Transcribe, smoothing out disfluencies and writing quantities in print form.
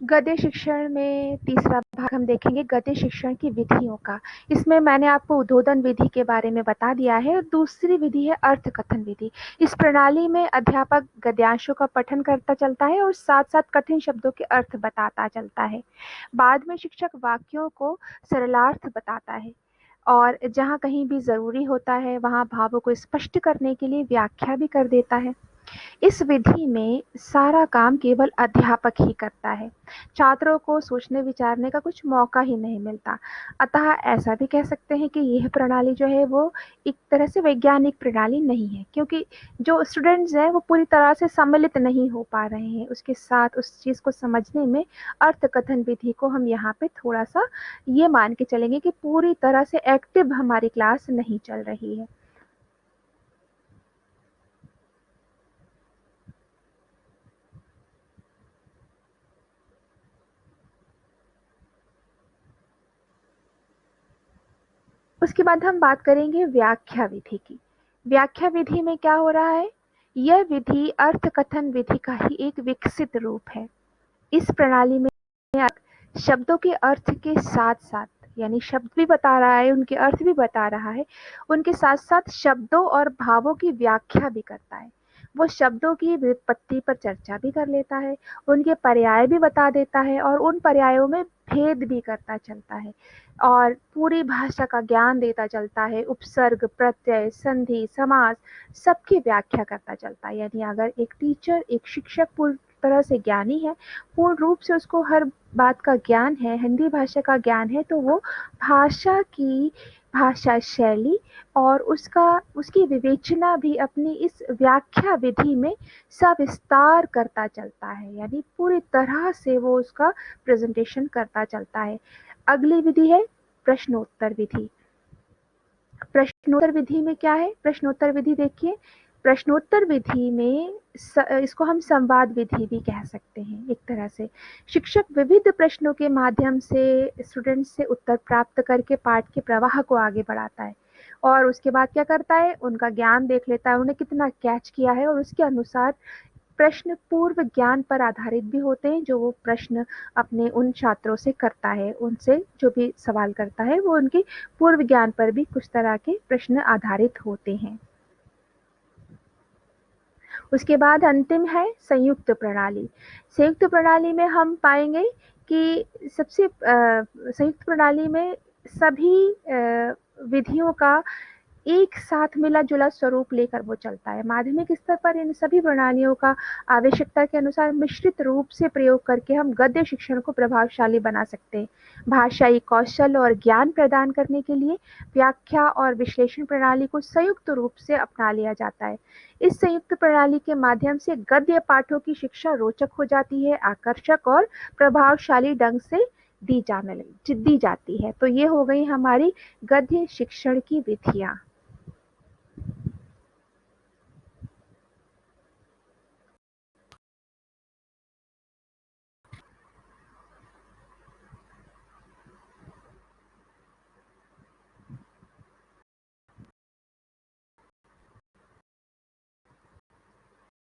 गद्य शिक्षण में तीसरा भाग हम देखेंगे गद्य शिक्षण की विधियों का। इसमें मैंने आपको उद्बोधन विधि के बारे में बता दिया है और दूसरी विधि है अर्थकथन विधि। इस प्रणाली में अध्यापक गद्यांशों का पठन करता चलता है और साथ साथ कठिन शब्दों के अर्थ बताता चलता है। बाद में शिक्षक वाक्यों को सरलार्थ बताता है और जहाँ कहीं भी ज़रूरी होता है वहाँ भावों को स्पष्ट करने के लिए व्याख्या भी कर देता है। इस विधि में सारा काम केवल अध्यापक ही करता है। छात्रों को सोचने विचारने का कुछ मौका ही नहीं मिलता। अतः ऐसा भी कह सकते हैं कि यह प्रणाली जो है वो एक तरह से वैज्ञानिक प्रणाली नहीं है, क्योंकि जो स्टूडेंट्स हैं वो पूरी तरह से सम्मिलित नहीं हो पा रहे हैं। उसके साथ उस चीज़ को समझने में अर्थकथन विधि को हम यहाँ पे थोड़ा सा ये मान के चलेंगे कि पूरी तरह से एक्टिव हमारी क्लास नहीं चल रही है। उसके बाद हम बात करेंगे व्याख्या विधि की। व्याख्या विधि में क्या हो रहा है? यह विधि अर्थकथन विधि का ही एक विकसित रूप है। इस प्रणाली में शब्दों के अर्थ के साथ साथ, यानी शब्द भी बता रहा है, उनके अर्थ भी बता रहा है, उनके साथ साथ शब्दों और भावों की व्याख्या भी करता है। वो शब्दों की व्युत्पत्ति पर चर्चा भी कर लेता है, उनके पर्याय भी बता देता है और उन पर्यायों में भेद भी करता चलता है और पूरी भाषा का ज्ञान देता चलता है। उपसर्ग, प्रत्यय, संधि, समास सबकी व्याख्या करता चलता है। यानी अगर एक टीचर, एक शिक्षक पूरी तरह से ज्ञानी है, पूर्ण रूप से उसको हर बात का ज्ञान है, हिंदी भाषा का ज्ञान है, तो वो भाषा की भाषा शैली और उसकी विवेचना भी अपनी इस व्याख्या विधि में सविस्तार करता चलता है। यानी पूरी तरह से वो उसका प्रेजेंटेशन करता चलता है। अगली विधि है प्रश्नोत्तर विधि। प्रश्नोत्तर विधि में क्या है? प्रश्नोत्तर विधि देखिए, प्रश्नोत्तर विधि में इसको हम संवाद विधि भी कह सकते हैं। एक तरह से शिक्षक विविध प्रश्नों के माध्यम से स्टूडेंट से उत्तर प्राप्त करके पाठ के प्रवाह को आगे बढ़ाता है और उसके बाद क्या करता है, उनका ज्ञान देख लेता है, उन्हें कितना कैच किया है और उसके अनुसार प्रश्न पूर्व ज्ञान पर आधारित भी होते हैं। जो वो प्रश्न अपने उन छात्रों से करता है, उनसे जो भी सवाल करता है वो उनके पूर्व ज्ञान पर भी कुछ तरह के प्रश्न आधारित होते हैं। उसके बाद अंतिम है संयुक्त प्रणाली। संयुक्त प्रणाली में हम पाएंगे कि संयुक्त प्रणाली में सभी विधियों का एक साथ मिला-जुला स्वरूप लेकर वो चलता है। माध्यमिक स्तर पर इन सभी प्रणालियों का आवश्यकता के अनुसार मिश्रित रूप से प्रयोग करके हम गद्य शिक्षण को प्रभावशाली बना सकते हैं। भाषाई कौशल और ज्ञान प्रदान करने के लिए व्याख्या और विश्लेषण प्रणाली को संयुक्त रूप से अपना लिया जाता है। इस संयुक्त प्रणाली के माध्यम से गद्य पाठों की शिक्षा रोचक हो जाती है, आकर्षक और प्रभावशाली ढंग से दी जाती है। तो ये हो गई हमारी गद्य शिक्षण की विधियाँ।